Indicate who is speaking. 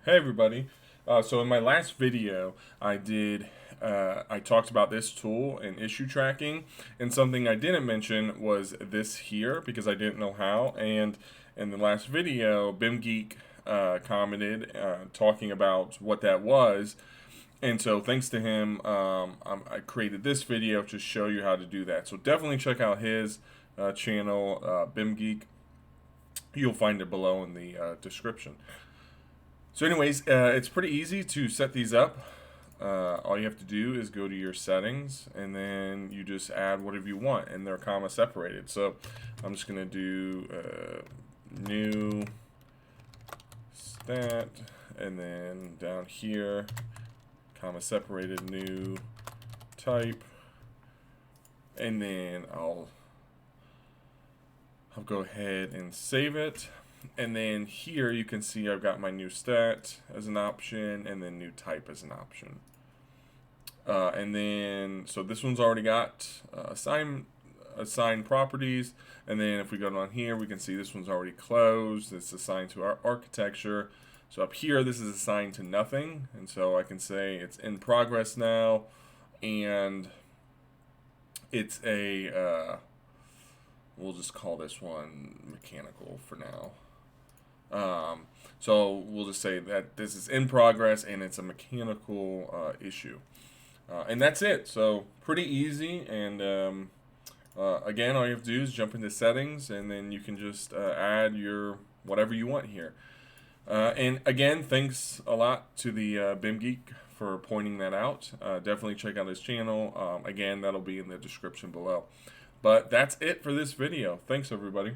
Speaker 1: Hey everybody. So in my last video, I talked about this tool and issue tracking, and something I didn't mention was this here because I didn't know how. And in the last video, BIMGeek commented talking about what that was, and so thanks to him, I created this video to show you how to do that. So definitely check out his channel, BIMGeek. You'll find it below in the description. So anyways, it's pretty easy to set these up. All you have to do is go to your settings and then you just add whatever you want, and they're comma separated. So I'm just going to do new stat, and then down here, comma separated new type, and then I'll go ahead and save it. And then here you can see I've got my new stat as an option and then new type as an option. And then, so this one's already got assigned properties. And then if we go down here, we can see this one's already closed. It's assigned to our architecture. So up here, this is assigned to nothing. And so I can say it's in progress now. And it's we'll just call this one mechanical for now. So we'll just say that this is in progress and it's a mechanical issue. And that's it. So pretty easy. And again, all you have to do is jump into settings, and then you can just add your whatever you want here. And again, thanks a lot to the BIMGeek for pointing that out. Definitely check out his channel. Again, that'll be in the description below. But that's it for this video. Thanks, everybody.